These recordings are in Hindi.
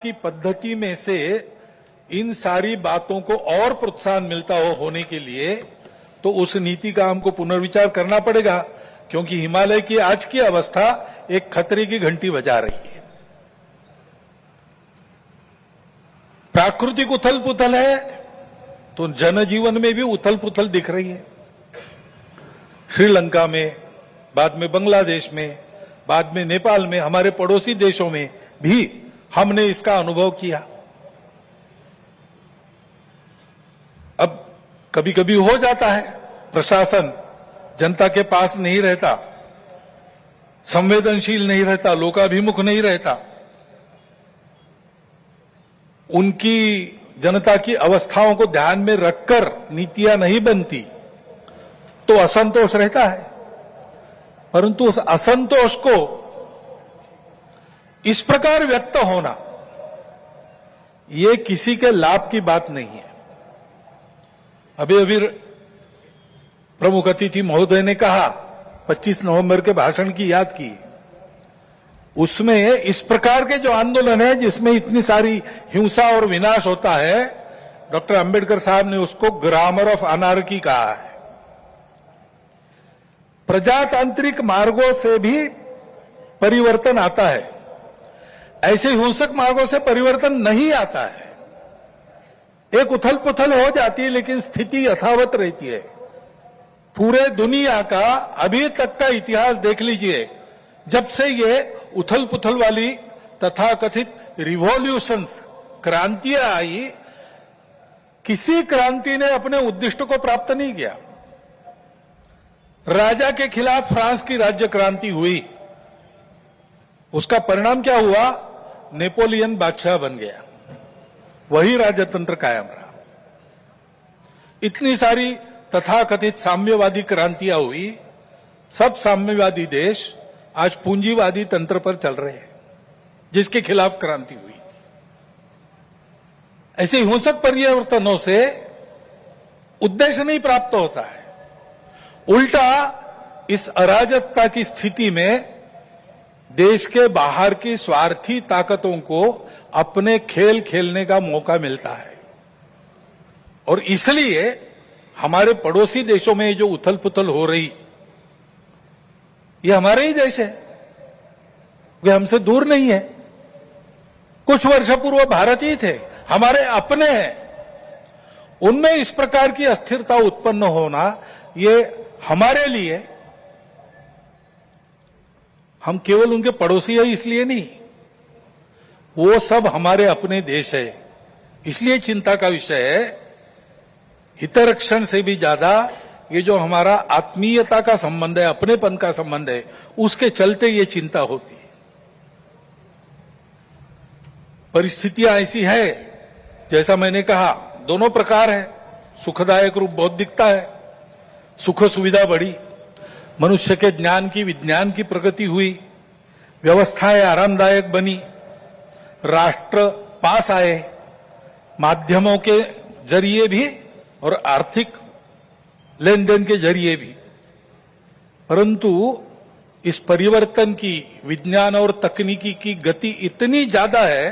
की पद्धति में से इन सारी बातों को और प्रोत्साहन मिलता होने के लिए तो उस नीति का हमको पुनर्विचार करना पड़ेगा, क्योंकि हिमालय की आज की अवस्था एक खतरे की घंटी बजा रही है। प्राकृतिक उथल पुथल है तो जनजीवन में भी उथल पुथल दिख रही है। श्रीलंका में, बाद में बांग्लादेश में, बाद में नेपाल में, हमारे पड़ोसी देशों में भी हमने इसका अनुभव किया। अब कभी कभी हो जाता है, प्रशासन जनता के पास नहीं रहता, संवेदनशील नहीं रहता, लोकाभिमुख नहीं रहता, उनकी जनता की अवस्थाओं को ध्यान में रखकर नीतियां नहीं बनती तो असंतोष रहता है। परंतु उस असंतोष को इस प्रकार व्यक्त होना, ये किसी के लाभ की बात नहीं है। अभी प्रमुख अतिथि महोदय ने कहा, 25 नवंबर के भाषण की याद की, उसमें इस प्रकार के जो आंदोलन है जिसमें इतनी सारी हिंसा और विनाश होता है, डॉक्टर अंबेडकर साहब ने उसको ग्रामर ऑफ अनार्की कहा है। प्रजातांत्रिक मार्गों से भी परिवर्तन आता है, ऐसे हिंसक मार्गों से परिवर्तन नहीं आता है। एक उथल पुथल हो जाती है लेकिन स्थिति यथावत रहती है। पूरे दुनिया का अभी तक का इतिहास देख लीजिए, जब से ये उथल पुथल वाली तथाकथित रिवॉल्यूशंस, क्रांतियां आई, किसी क्रांति ने अपने उद्दिष्ट को प्राप्त नहीं किया। राजा के खिलाफ फ्रांस की राज्य क्रांति हुई, उसका परिणाम क्या हुआ? नेपोलियन बादशाह बन गया, वही राजतंत्र कायम रहा। इतनी सारी तथाकथित साम्यवादी क्रांतियां हुई, सब साम्यवादी देश आज पूंजीवादी तंत्र पर चल रहे हैं, जिसके खिलाफ क्रांति हुई। ऐसे हिंसक परिवर्तनों से उद्देश्य नहीं प्राप्त होता है, उल्टा इस अराजकता की स्थिति में देश के बाहर की स्वार्थी ताकतों को अपने खेल खेलने का मौका मिलता है। और इसलिए हमारे पड़ोसी देशों में जो उथल पुथल हो रही, ये हमारे ही देश है, वे हमसे दूर नहीं है। कुछ वर्ष पूर्व भारत ही थे, हमारे अपने हैं। उनमें इस प्रकार की अस्थिरता उत्पन्न होना, ये हमारे लिए, हम केवल उनके पड़ोसी है इसलिए नहीं, वो सब हमारे अपने देश है, इसलिए चिंता का विषय है। हितरक्षण से भी ज्यादा ये जो हमारा आत्मीयता का संबंध है, अपनेपन का संबंध है, उसके चलते ये चिंता होती है। परिस्थितियां ऐसी है, जैसा मैंने कहा, दोनों प्रकार है। सुखदायक रूप बहुत दिखता है, सुख सुविधा बढ़ी, मनुष्य के ज्ञान की, विज्ञान की प्रगति हुई, व्यवस्थाएं आरामदायक बनी, राष्ट्र पास आए, माध्यमों के जरिए भी और आर्थिक लेन देन के जरिए भी। परंतु इस परिवर्तन की, विज्ञान और तकनीकी की गति इतनी ज्यादा है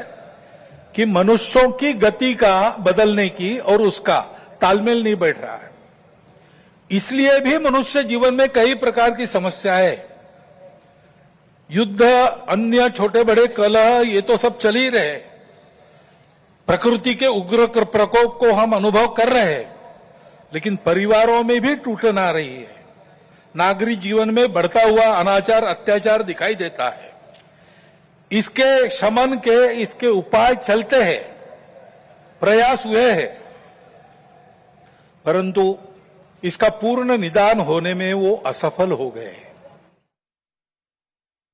कि मनुष्यों की गति का बदलने की और उसका तालमेल नहीं बैठ रहा है। इसलिए भी मनुष्य जीवन में कई प्रकार की समस्याएं, युद्ध, अन्य छोटे बड़े कलह, ये तो सब चल ही रहे। प्रकृति के उग्र प्रकोप को हम अनुभव कर रहे हैं, लेकिन परिवारों में भी टूटन आ रही है। नागरिक जीवन में बढ़ता हुआ अनाचार, अत्याचार दिखाई देता है। इसके शमन के, इसके उपाय चलते हैं, प्रयास हुए हैं, परंतु इसका पूर्ण निदान होने में वो असफल हो गए हैं।